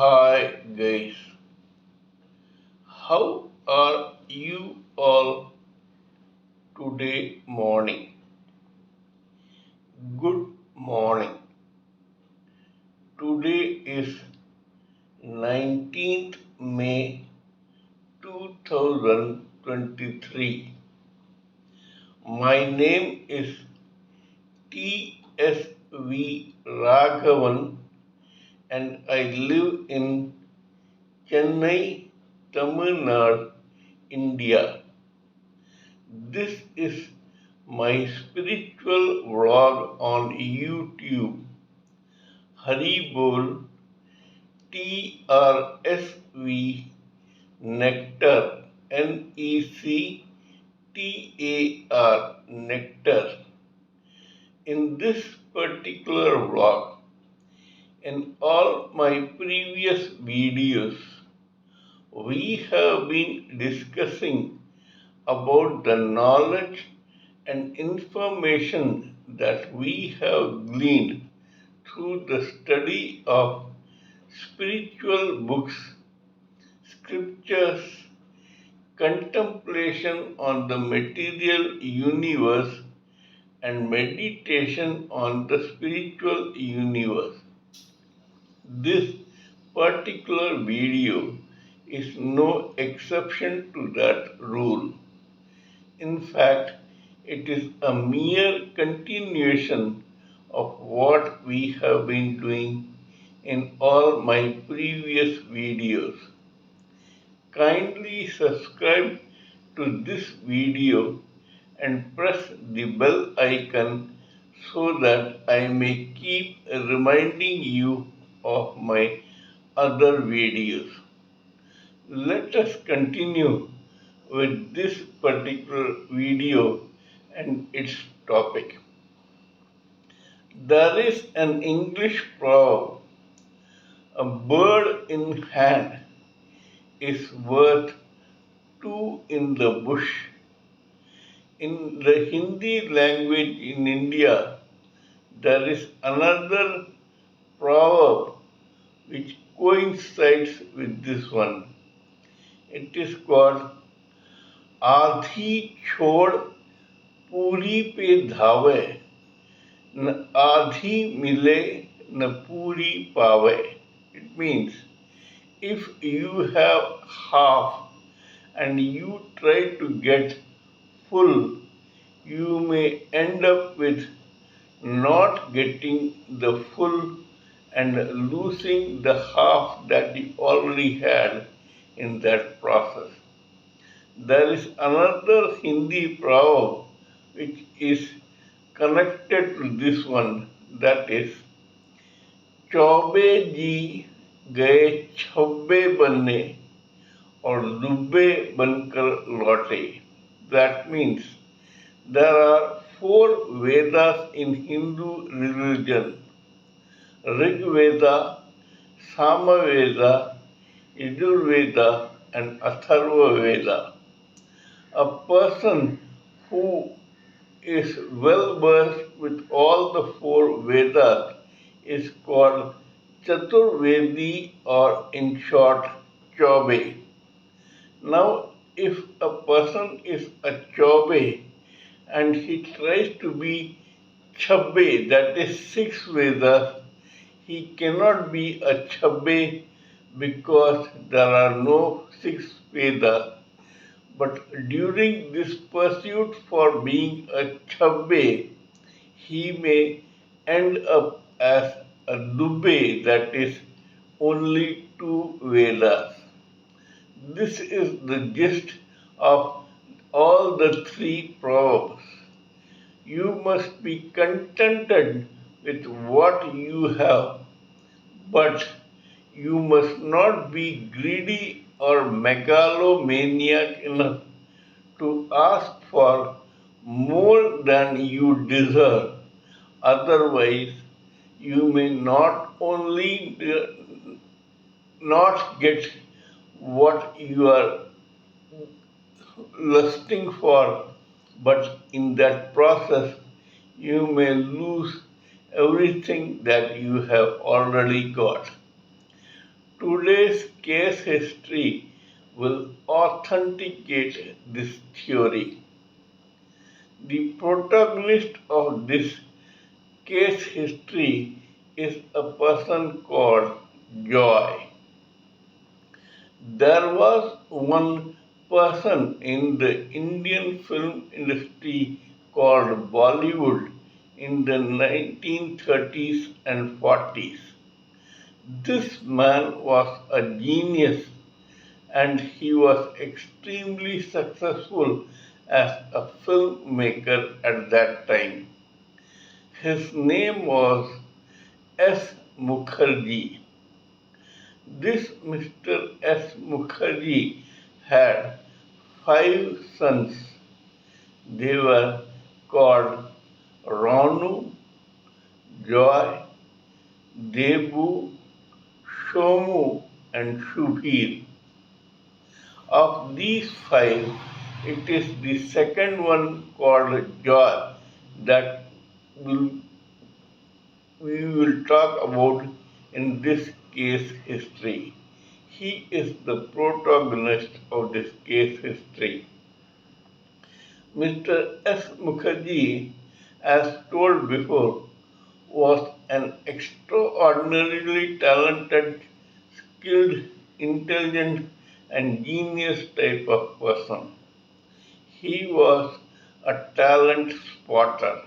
Hi guys, how are you all today morning? Good morning. Today is 19th May 2023. My name is T.S.V. Raghavan and I live in Chennai, Tamil Nadu, India. This is my spiritual vlog on YouTube. Haribol TRSV Nectar NECTAR Nectar. In this particular vlog, in all my previous videos, we have been discussing about the knowledge and information that we have gleaned through the study of spiritual books, scriptures, contemplation on the material universe, and meditation on the spiritual universe. This particular video is no exception to that rule. In fact, it is a mere continuation of what we have been doing in all my previous videos. Kindly subscribe to this video and press the bell icon so that I may keep reminding you of my other videos. Let us continue with this particular video and its topic. There is an English proverb, a bird in hand is worth two in the bush. In the Hindi language in India, there is another proverb which coincides with this one. It is called आधी छोड़ पूरी पे धावे न आधी मिले न पूरी पावे. It means if you have half and you try to get full, you may end up with not getting the full and losing the half that you already had in that process. There is another Hindi proverb which is connected to this one, that is, Choubey जी गए छब्बे बनने और दुब्बे बनकर लौटे. That means there are 4 Vedas in Hindu religion: Rig Veda, Sama Veda, Yajur Veda, and Atharva Veda. A person who is well versed with all the 4 Vedas is called Chaturvedi, or in short, Chaube. Now, if a person is a Chaube and he tries to be Chabbe, that is 6 Vedas, he cannot be a Chabbe because there are no 6 Vedas. But during this pursuit for being a Chabbe, he may end up as a Dubbe, that is only 2 Vedas. This is the gist of all the 3 proverbs. You must be contented with what you have, but you must not be greedy or megalomaniac enough to ask for more than you deserve. Otherwise, you may not only not get what you are lusting for, but in that process, you may lose everything that you have already got. Today's case history will authenticate this theory. The protagonist of this case history is a person called Joy. There was one person in the Indian film industry called Bollywood in the 1930s and 40s. This man was a genius and he was extremely successful as a filmmaker at that time. His name was S. Mukherjee. This Mr. S. Mukherjee had 5 sons. They were called Ranu, Joy, Debu, Shomu, and Shubhir. Of these 5, it is the second one called Joy that will, we will talk about in this case history. He is the protagonist of this case history. Mr. S. Mukherjee, as told before, was an extraordinarily talented, skilled, intelligent, and genius type of person. He was a talent spotter.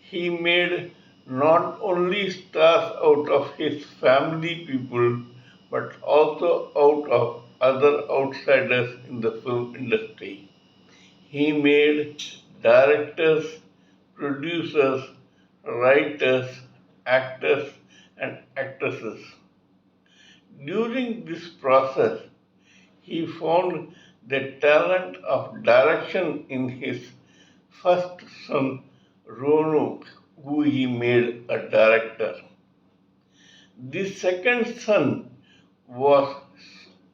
He made not only stars out of his family people, but also out of other outsiders in the film industry. He made directors, producers, writers, actors, and actresses. During this process, he found the talent of direction in his first son, Ronu, who he made a director. The second son was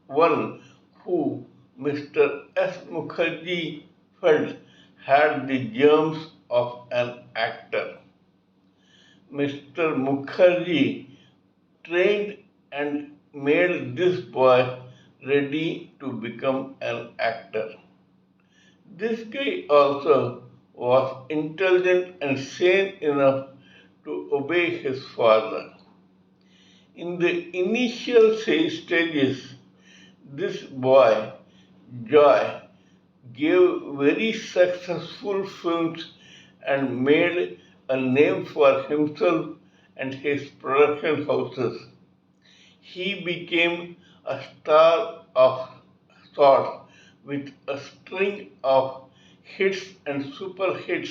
one who Mr. S. Mukherjee felt had the germs of an actor. Mr. Mukherjee trained and made this boy ready to become an actor. This guy also was intelligent and sane enough to obey his father. In the initial stages, this boy, Joy, gave very successful films and made a name for himself and his production houses. He became a star of sorts with a string of hits and super hits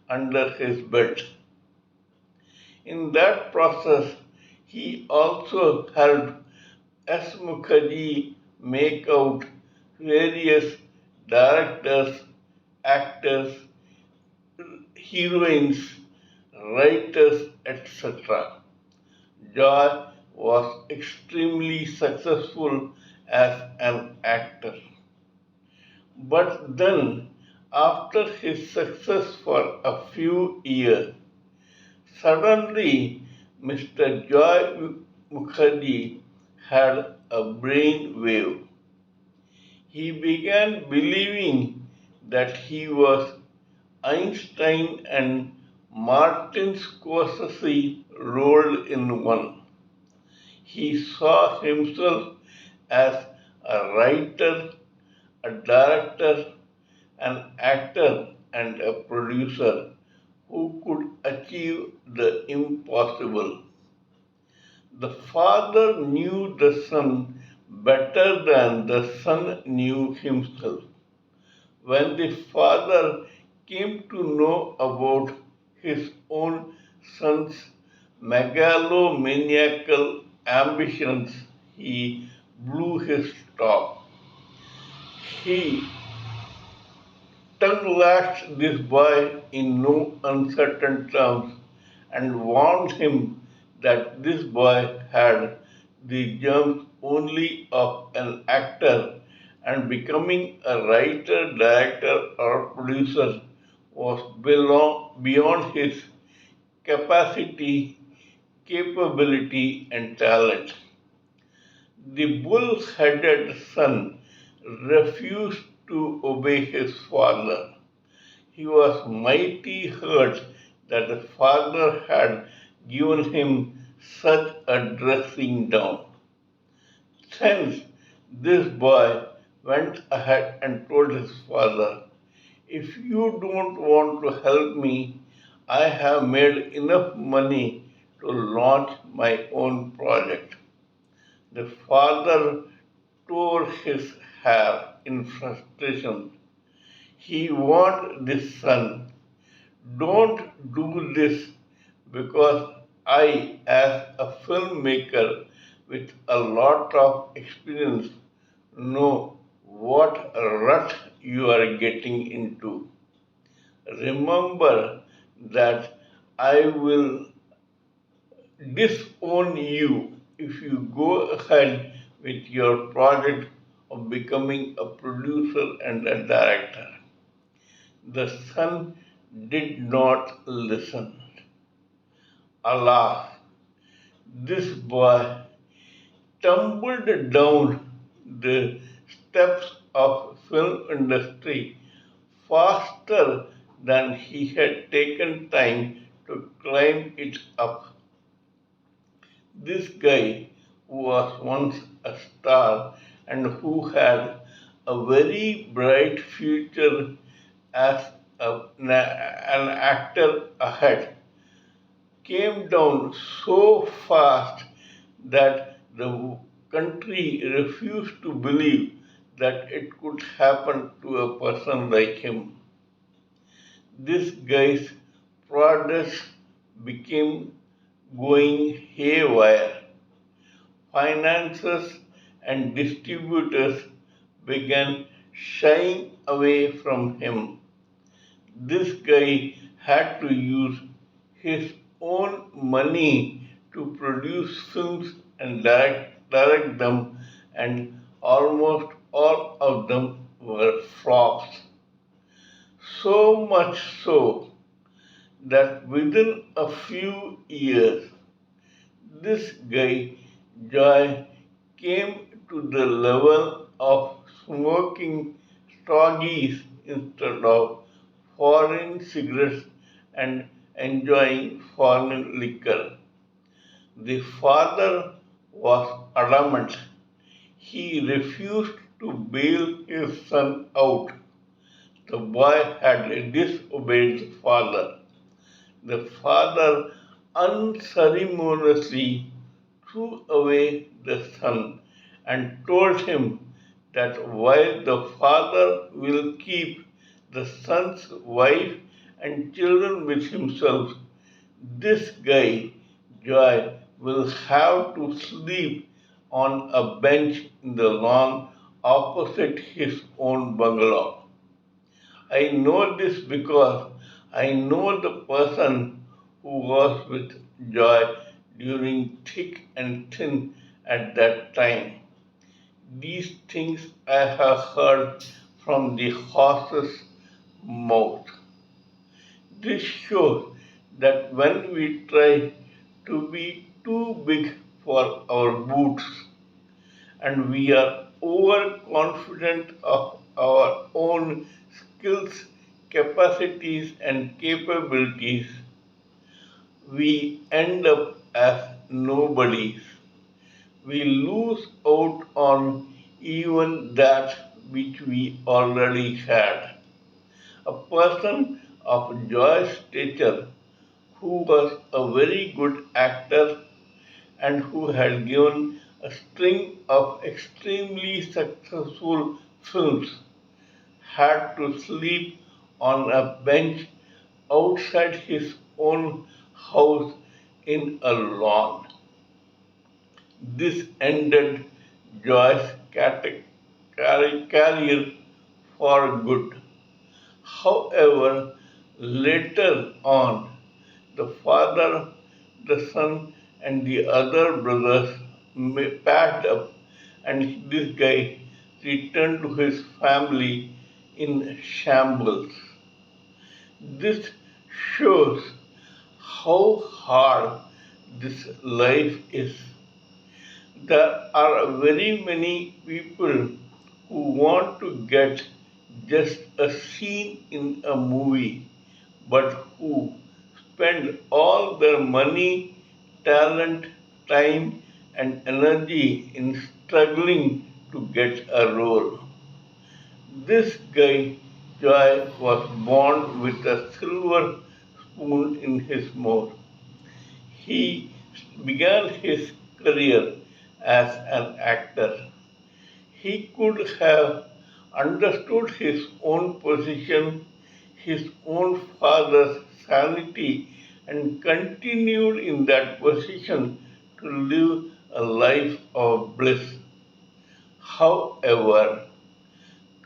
under his belt. In that process, he also helped S. Mukherjee make out various directors, actors, heroines, writers, etc. Joy was extremely successful as an actor. But then, after his success for a few years, suddenly Mr. Joy Mukherjee had a brain wave. He began believing that he was Einstein and Martin Scorsese rolled in one. He saw himself as a writer, a director, an actor, and a producer who could achieve the impossible. The father knew the son better than the son knew himself. When the father came to know about his own son's megalomaniacal ambitions, he blew his top. He tongue-lashed this boy in no uncertain terms and warned him that this boy had the germs only of an actor and becoming a writer, director, or producer was beyond his capacity, capability, and talent. The bull-headed son refused to obey his father. He was mighty hurt that his father had given him such a dressing down. Hence, this boy went ahead and told his father, "If you don't want to help me, I have made enough money to launch my own project." The father tore his hair in frustration. He warned the son, "Don't do this because I, as a filmmaker with a lot of experience, know what rut you are getting into. Remember that I will disown you if you go ahead with your project of becoming a producer and a director." The son did not listen. Alas, this boy tumbled down the steps of film industry faster than he had taken time to climb it up. This guy, who was once a star and who had a very bright future as an actor ahead, came down so fast that the country refused to believe that it could happen to a person like him. This guy's progress became going haywire. Financiers and distributors began shying away from him. This guy had to use his own money to produce films and direct them, and almost all of them were flops. So much so that within a few years, this guy, Joy, came to the level of smoking stoggies instead of foreign cigarettes and enjoying foreign liquor. The father was adamant. He refused to bail his son out. The boy had disobeyed the father. The father unceremoniously threw away the son and told him that while the father will keep the son's wife and children with himself, this guy, Joy, will have to sleep on a bench in the lawn opposite his own bungalow. I know this because I know the person who was with Joy during thick and thin at that time. These things I have heard from the horse's mouth. This shows that when we try to be too big for our boots and we are overconfident of our own skills, capacities, and capabilities, we end up as nobodies. We lose out on even that which we already had. A person of Joy's stature, who was a very good actor and who had given a string of extremely successful films, had to sleep on a bench outside his own house in a lawn. This ended Joy's career for good. However, later on, the father, the son, and the other brothers packed up, and this guy returned to his family in shambles. This shows how hard this life is. There are very many people who want to get just a scene in a movie, but who spend all their money, talent, time, and energy in struggling to get a role. This guy, Joy, was born with a silver spoon in his mouth. He began his career as an actor. He could have understood his own position, his own father's sanity, and continued in that position to live a life of bliss. However,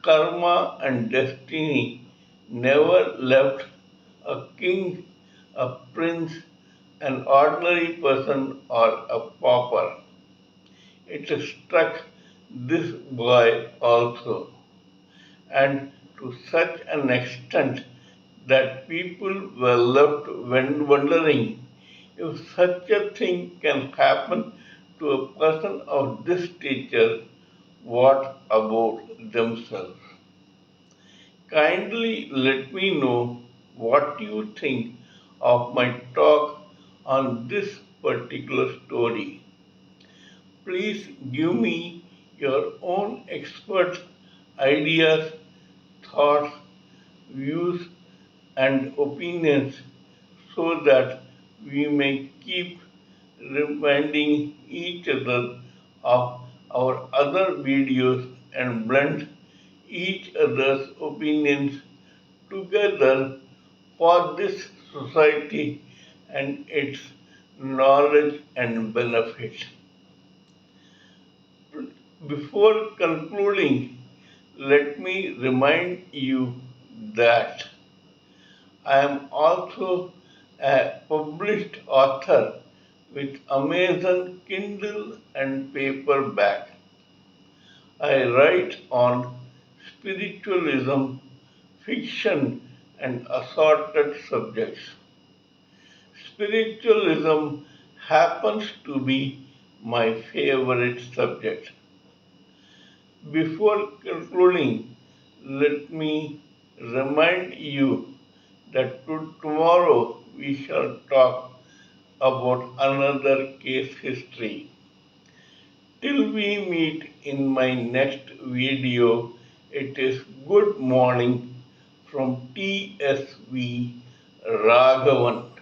karma and destiny never left a king, a prince, an ordinary person, or a pauper. It struck this boy also, and to such an extent that people were left wondering if such a thing can happen to a person of this stature, what about themselves? Kindly let me know what you think of my talk on this particular story. Please give me your own expert ideas, thoughts, views, and opinions so that we may keep reminding each other of our other videos and blend each other's opinions together for this society and its knowledge and benefit. Before concluding, let me remind you that I am also a published author with Amazon Kindle and paperback. I write on spiritualism, fiction, and assorted subjects. Spiritualism happens to be my favorite subject. Before concluding, let me remind you that tomorrow we shall talk about another case history. Till we meet in my next video, it is good morning from TSV Raghavan.